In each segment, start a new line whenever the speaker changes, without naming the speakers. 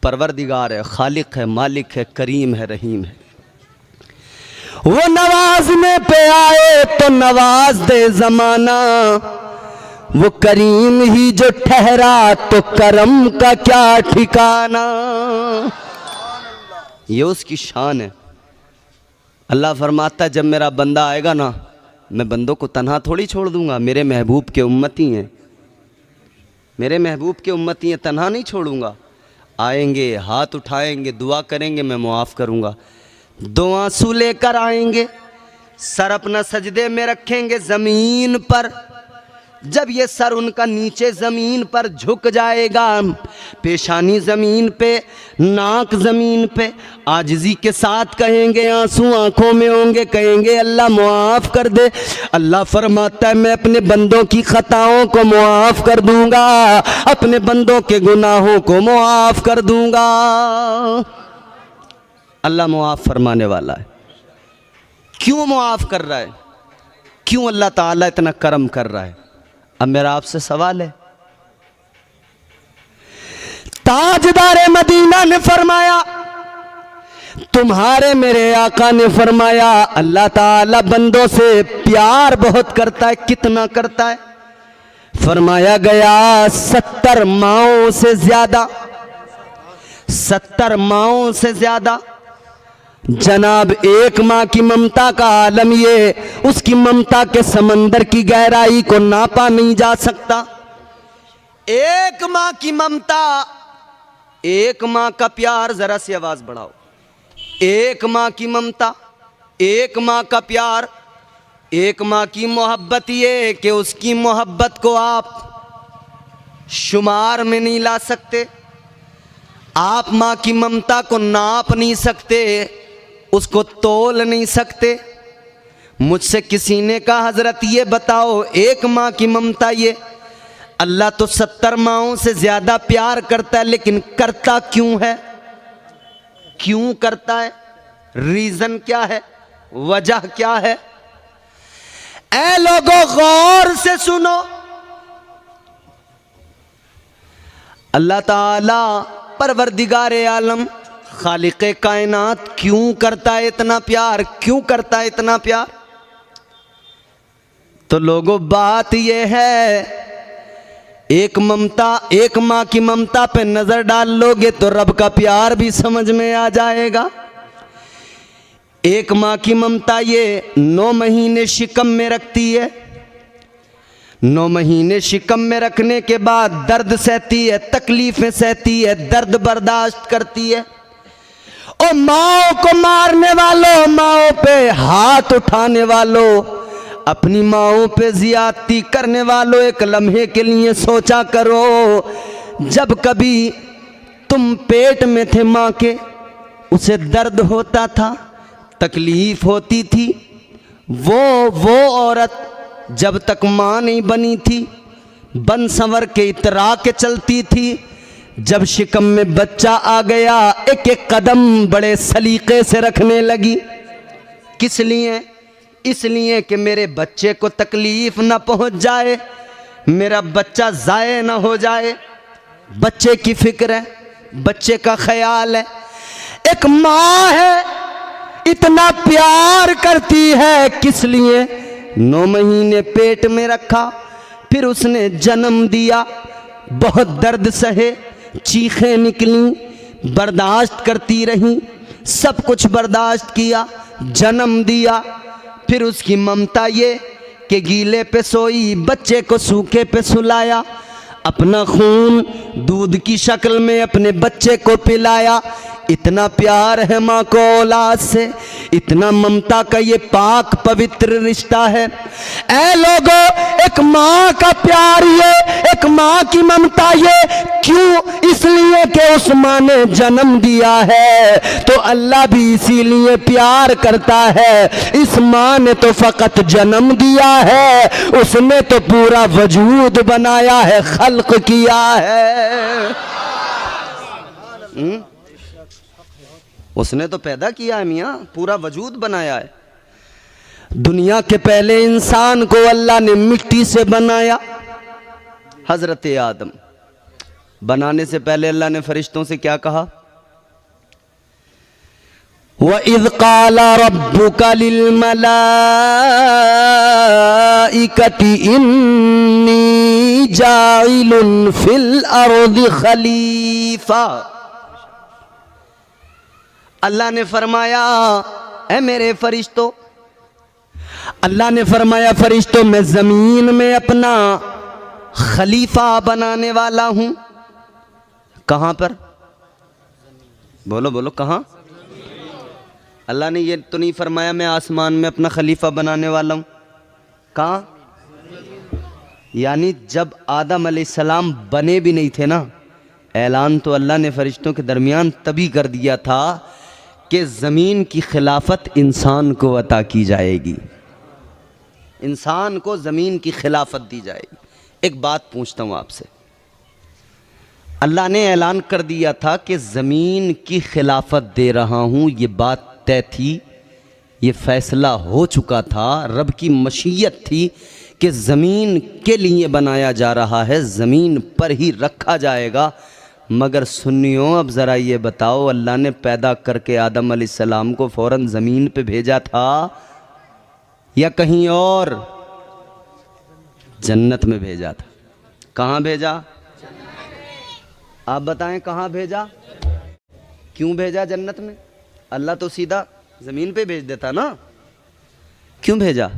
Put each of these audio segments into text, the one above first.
परवरदिगार है, खालिक है, मालिक है, करीम है, रहीम है। वो नवाजने पे आए तो नवाज दे ज़माना, वो करीम ही जो ठहरा तो करम का क्या ठिकाना। ये उसकी शान है। अल्लाह फरमाता है जब मेरा बंदा आएगा ना, मैं बंदों को तन्हा थोड़ी छोड़ दूंगा। मेरे महबूब के उम्मती हैं, मेरे महबूब के उम्मती हैं, तन्हा नहीं छोड़ूंगा। आएंगे, हाथ उठाएंगे, दुआ करेंगे, मैं मुआफ़ करूंगा। दो आंसू लेकर आएंगे, सर अपना सजदे में रखेंगे ज़मीन पर। जब ये सर उनका नीचे ज़मीन पर झुक जाएगा, पेशानी ज़मीन पे, नाक ज़मीन पे, आजिज़ी के साथ कहेंगे, आंसू आंखों में होंगे, कहेंगे अल्लाह मुआफ़ कर दे। अल्लाह फरमाता है मैं अपने बंदों की ख़ताओं को मुआफ़ कर दूंगा, अपने बंदों के गुनाहों को मुआफ़ कर दूंगा। अल्लाह मुआफ़ फरमाने वाला है। क्यों मुआफ़ कर रहा है? क्यों अल्लाह ताला इतना करम कर रहा है? अब मेरा आपसे सवाल है, ताजदारे मदीना ने फरमाया, तुम्हारे मेरे आका ने फरमाया, अल्लाह ताला बंदों से प्यार बहुत करता है। कितना करता है? फरमाया गया 70 माओं से ज्यादा, 70 माओं से ज्यादा। जनाब एक माँ की ममता का आलम ये, उसकी ममता के समंदर की गहराई को नापा नहीं जा सकता। एक माँ की ममता, एक माँ का प्यार, जरा सी आवाज बढ़ाओ। एक माँ की ममता, एक माँ का प्यार, एक माँ की मोहब्बत ये कि उसकी मोहब्बत को आप शुमार में नहीं ला सकते। आप माँ की ममता को नाप नहीं सकते, उसको तोल नहीं सकते। मुझसे किसी ने कहा हजरत ये बताओ, एक माँ की ममता ये, अल्लाह तो 70 माओं से ज्यादा प्यार करता है, लेकिन करता क्यों है? क्यों करता है? रीजन क्या है? वजह क्या है? ऐ लोगों गौर से सुनो, अल्लाह ताला परवरदिगारे आलम, खालिक़े कायनात क्यों करता है इतना प्यार? क्यों करता है इतना प्यार? तो लोगों बात यह है, एक ममता, एक माँ की ममता पे नजर डाल लोगे तो रब का प्यार भी समझ में आ जाएगा। एक माँ की ममता ये 9 महीने शिकम में रखती है, 9 महीने शिकम में रखने के बाद दर्द सहती है, तकलीफें सहती है, दर्द बर्दाश्त करती है। और माओ को मारने वालों, माओ पे हाथ उठाने वालों, अपनी माओ पे ज्यादती करने वालों, एक लम्हे के लिए सोचा करो, जब कभी तुम पेट में थे माँ के, उसे दर्द होता था, तकलीफ होती थी। वो औरत जब तक माँ नहीं बनी थी, बन संवर के इतरा के चलती थी। जब शिकम में बच्चा आ गया, एक एक कदम बड़े सलीके से रखने लगी। किस लिए? इसलिए कि मेरे बच्चे को तकलीफ ना पहुंच जाए, मेरा बच्चा ज़ाये ना हो जाए। बच्चे की फिक्र है, बच्चे का ख्याल है। एक माँ है, इतना प्यार करती है, किस लिए? 9 महीने पेट में रखा, फिर उसने जन्म दिया, बहुत दर्द सहे, चीखें निकली, बर्दाश्त करती रही, सब कुछ बर्दाश्त किया, जन्म दिया। फिर उसकी ममता ये कि गीले पे सोई, बच्चे को सूखे पे सुलाया, अपना खून दूध की शक्ल में अपने बच्चे को पिलाया। इतना प्यार है माँ को औलाद से, इतना ममता का ये पाक पवित्र रिश्ता है। ऐ लोगों, एक माँ का प्यार ये, एक माँ की ममता ये, क्यों? इसलिए कि उस माँ ने जन्म दिया है, तो अल्लाह भी इसीलिए प्यार करता है। इस माँ ने तो फकत जन्म दिया है, उसने तो पूरा वजूद बनाया है, खल्क किया है। उसने तो पैदा किया है मियाँ, पूरा वजूद बनाया है। दुनिया के पहले इंसान को अल्लाह ने मिट्टी से बनाया, हजरत आदम। बनाने से पहले अल्लाह ने फरिश्तों से क्या कहा? वइज़ क़ाला रब्बुका लिल मलाइकति इन्नी जाइलुन फिल अर्दि खलीफा। अल्लाह ने फरमाया, ऐ मेरे फरिश्तों, अल्लाह ने फरमाया फरिश्तों, मैं जमीन में अपना खलीफा बनाने वाला हूं। कहां पर? बोलो बोलो, कहां? अल्लाह ने ये तो नहीं फरमाया मैं आसमान में अपना खलीफा बनाने वाला हूं। कहां? यानी जब आदम अलैहिस्सलाम बने भी नहीं थे ना, ऐलान तो अल्लाह ने फरिश्तों के दरमियान तभी कर दिया था कि ज़मीन की खिलाफत इंसान को अता की जाएगी, इंसान को ज़मीन की खिलाफत दी जाएगी। एक बात पूछता हूँ आपसे, अल्लाह ने ऐलान कर दिया था कि ज़मीन की खिलाफत दे रहा हूँ, ये बात तय थी, ये फैसला हो चुका था, रब की मशीयत थी कि ज़मीन के लिए बनाया जा रहा है, ज़मीन पर ही रखा जाएगा। मगर सुन्नियों, अब ज़रा ये बताओ, अल्लाह ने पैदा करके आदम अलैहिस्सलाम को फ़ौरन ज़मीन पे भेजा था या कहीं और? जन्नत में भेजा था। कहाँ भेजा? आप बताएं, कहाँ भेजा? क्यों भेजा जन्नत में? अल्लाह तो सीधा ज़मीन पे भेज देता ना, क्यों भेजा?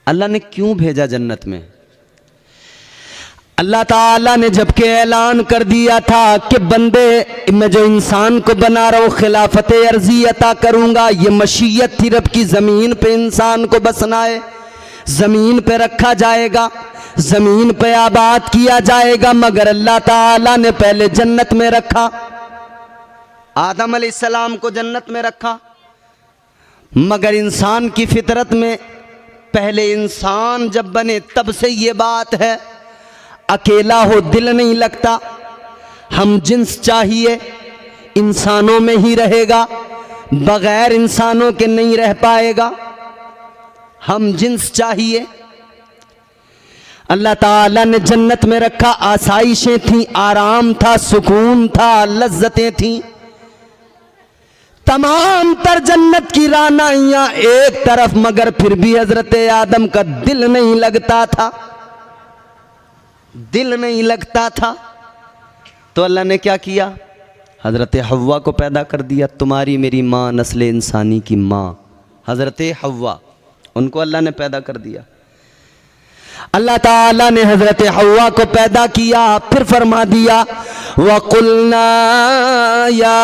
अल्लाह ने क्यों भेजा जन्नत में? अल्लाह ताला ने जबकि ऐलान कर दिया था कि बंदे, मैं जो इंसान को बना रहा हूँ खिलाफत अर्जी अता करूँगा, ये मशीयत थी रब की, ज़मीन पे इंसान को बसना है, ज़मीन पे रखा जाएगा, ज़मीन पे आबाद किया जाएगा। मगर अल्लाह ताला ने पहले जन्नत में रखा, आदम अलैहिस्सलाम को जन्नत में रखा। मगर इंसान की फितरत में, पहले इंसान जब बने तब से ये बात है, अकेला हो दिल नहीं लगता, हम जिन्स चाहिए, इंसानों में ही रहेगा, बगैर इंसानों के नहीं रह पाएगा, हम जिन्स चाहिए। अल्लाह ताला ने जन्नत में रखा, आसाइशें थीं, आराम था, सुकून था, लज्जतें थीं, तमाम तर जन्नत की रानाइयां एक तरफ, मगर फिर भी हजरत आदम का दिल नहीं लगता था, दिल नहीं लगता था। तो अल्लाह ने क्या किया? हजरत हव्वा को पैदा कर दिया, तुम्हारी मेरी माँ, नस्ल इंसानी की माँ हजरत हव्वा, उनको अल्लाह ने पैदा कर दिया। अल्लाह ताला ने हजरत हव्वा को पैदा किया, फिर फरमा दिया वकुलना या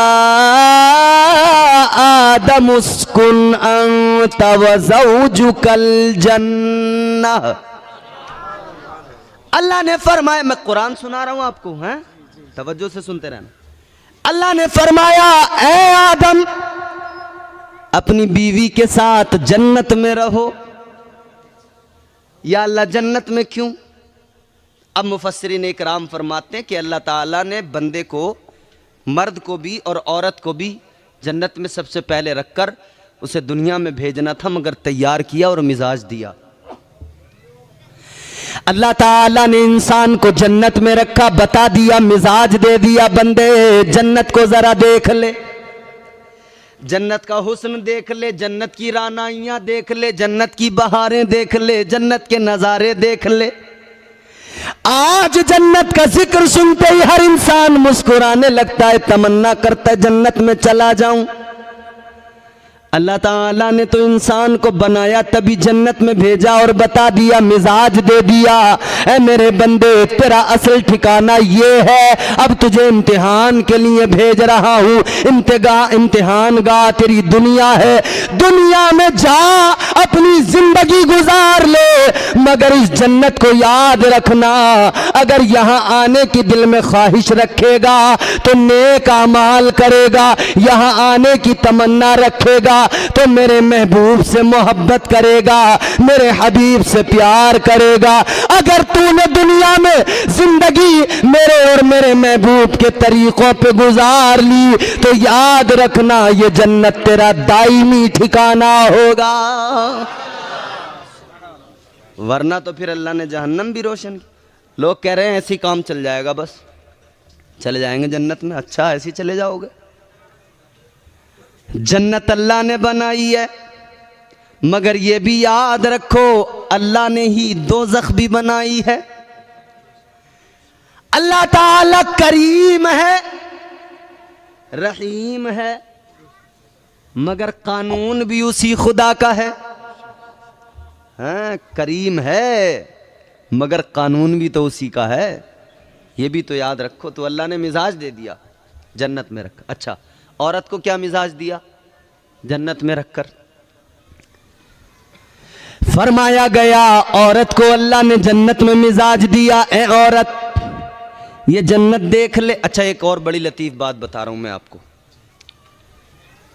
आदम उस्कुन अंत व ज़ौजुकल जन्नह। अल्लाह ने फरमाया, मैं कुरान सुना रहा हूं आपको, हैं, तवज्जो से सुनते रहना। अल्लाह ने फरमाया, ऐ आदम, अपनी बीवी के साथ जन्नत में रहो। या अल्लाह जन्नत में क्यों? अब मुफस्सिरीन इकराम फरमाते हैं कि अल्लाह ताला ने बंदे को, मर्द को भी और औरत को भी जन्नत में सबसे पहले रखकर उसे दुनिया में भेजना था, मगर तैयार किया और मिजाज दिया। अल्लाह ताला ने इंसान को जन्नत में रखा, बता दिया, मिजाज दे दिया, बंदे जन्नत को जरा देख ले, जन्नत का हुस्न देख ले, जन्नत की रानाइयाँ देख ले, जन्नत की बहारें देख ले, जन्नत के नज़ारे देख ले। आज जन्नत का जिक्र सुनते ही हर इंसान मुस्कुराने लगता है, तमन्ना करता है जन्नत में चला जाऊं। अल्लाह ताला ने तो इंसान को बनाया, तभी जन्नत में भेजा और बता दिया, मिजाज दे दिया, ऐ मेरे बंदे, तेरा असल ठिकाना ये है, अब तुझे इम्तिहान के लिए भेज रहा हूँ, इम्तिहान गाह तेरी दुनिया है, दुनिया में जा अपनी जिंदगी गुजार ले, मगर इस जन्नत को याद रखना, अगर यहाँ आने की दिल में ख्वाहिश रखेगा तो नेक अमाल करेगा, यहाँ आने की तमन्ना रखेगा तो मेरे महबूब से मोहब्बत करेगा, मेरे हबीब से प्यार करेगा। अगर तूने दुनिया में जिंदगी मेरे और मेरे महबूब के तरीकों पे गुजार ली तो याद रखना ये जन्नत तेरा दायमी ठिकाना होगा, वरना तो फिर अल्लाह ने जहन्नम भी रोशन की। लोग कह रहे हैं ऐसी काम चल जाएगा, बस चले जाएंगे जन्नत में। अच्छा, ऐसे ही चले जाओगे? जन्नत अल्लाह ने बनाई है, मगर ये भी याद रखो अल्लाह ने ही दोज़ख भी बनाई है। अल्लाह ताला करीम है, रहीम है, मगर कानून भी उसी खुदा का है। हाँ, करीम है मगर कानून भी तो उसी का है, ये भी तो याद रखो। तो अल्लाह ने मिजाज दे दिया जन्नत में रख। अच्छा, औरत को क्या मिजाज दिया जन्नत में रखकर? फरमाया गया औरत को अल्लाह ने जन्नत में मिजाज दिया। ए औरत, ये जन्नत देख ले। अच्छा, एक और बड़ी लतीफ बात बता रहा हूं मैं आपको।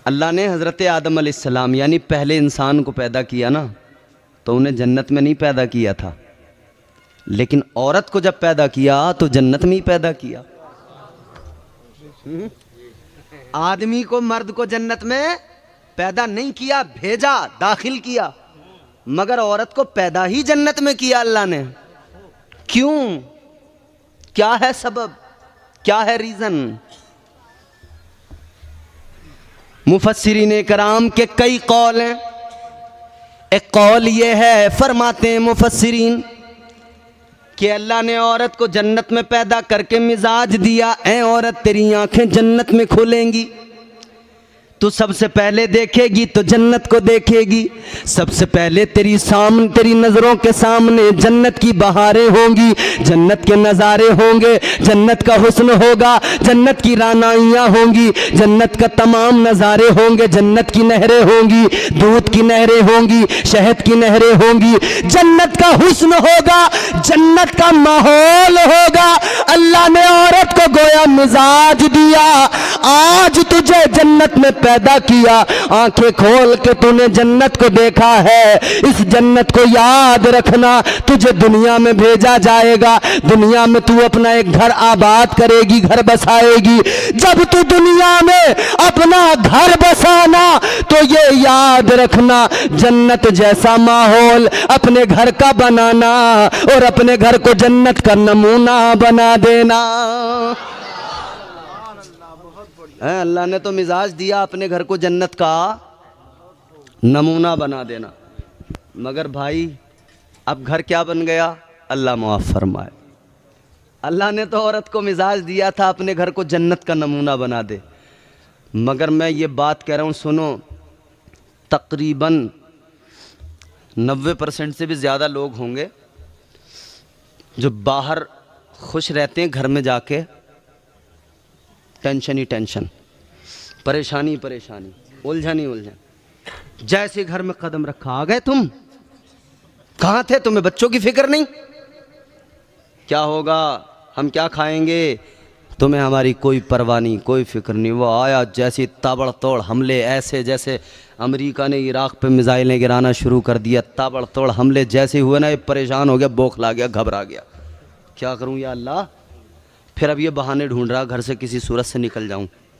अल्लाह ने हज़रत आदम अलैहिस्सलाम यानी पहले इंसान को पैदा किया ना, तो उन्हें जन्नत में नहीं पैदा किया था, लेकिन औरत को जब पैदा किया तो जन्नत में ही पैदा किया। आदमी को, मर्द को जन्नत में पैदा नहीं किया, भेजा, दाखिल किया, मगर औरत को पैदा ही जन्नत में किया अल्लाह ने। क्यों? क्या है सबब, क्या है रीजन? मुफस्सिरीन कराम के कई कौल हैं। एक कौल ये है, फरमाते हैं मुफस्सिरीन कि अल्लाह ने औरत को जन्नत में पैदा करके मिजाज दिया। ऐ औरत, तेरी आंखें जन्नत में खुलेंगी, तू सबसे पहले देखेगी तो जन्नत को देखेगी। सबसे पहले तेरी नज़रों के सामने जन्नत की बहारें होंगी, जन्नत के नज़ारे होंगे, जन्नत का हुस्न होगा, जन्नत की रानाइयाँ होंगी, जन्नत का तमाम नज़ारे होंगे, जन्नत की नहरें होंगी, दूध की नहरें होंगी, शहद की नहरें होंगी, जन्नत का हुस्न होगा, जन्नत का माहौल होगा। अल्लाह ने औरत को गोया मिजाज दिया, आज तुझे जन्नत में पैदा किया, आंखें खोल के तूने जन्नत को देखा है, इस जन्नत को याद रखना, तुझे दुनिया में भेजा जाएगा, दुनिया में तू अपना एक घर आबाद करेगी, घर बसाएगी। जब तू दुनिया में अपना घर बसाना तो ये याद रखना, जन्नत जैसा माहौल अपने घर का बनाना और अपने घर को जन्नत का नमूना बना देना। अल्लाह ने तो मिजाज दिया अपने घर को जन्नत का नमूना बना देना, मगर भाई अब घर क्या बन गया? अल्लाह माफ़ फरमाए। अल्लाह ने तो औरत को मिजाज दिया था अपने घर को जन्नत का नमूना बना दे, मगर मैं ये बात कह रहा हूँ, सुनो, तकरीबन 90% से भी ज़्यादा लोग होंगे जो बाहर खुश रहते हैं, घर में जाके टेंशन ही टेंशन, परेशानी परेशानी, उलझन ही उलझन। जैसे घर में कदम रखा, आ गए तुम, कहाँ थे? तुम्हें बच्चों की फिक्र नहीं, क्या होगा, हम क्या खाएंगे, तुम्हें हमारी कोई परवाह नहीं, कोई फिक्र नहीं। वो आया जैसे ताबड़तोड़ हमले, ऐसे जैसे अमेरिका ने इराक़ पे मिसाइलें गिराना शुरू कर दिया, ताबड़तोड़ हमले जैसे हुए ना, ये परेशान हो गया, बौखला गया, घबरा गया, क्या करूं या अल्लाह। फिर अब ये बहाने ढूंढ रहा घर से किसी सूरत से निकल जाऊं।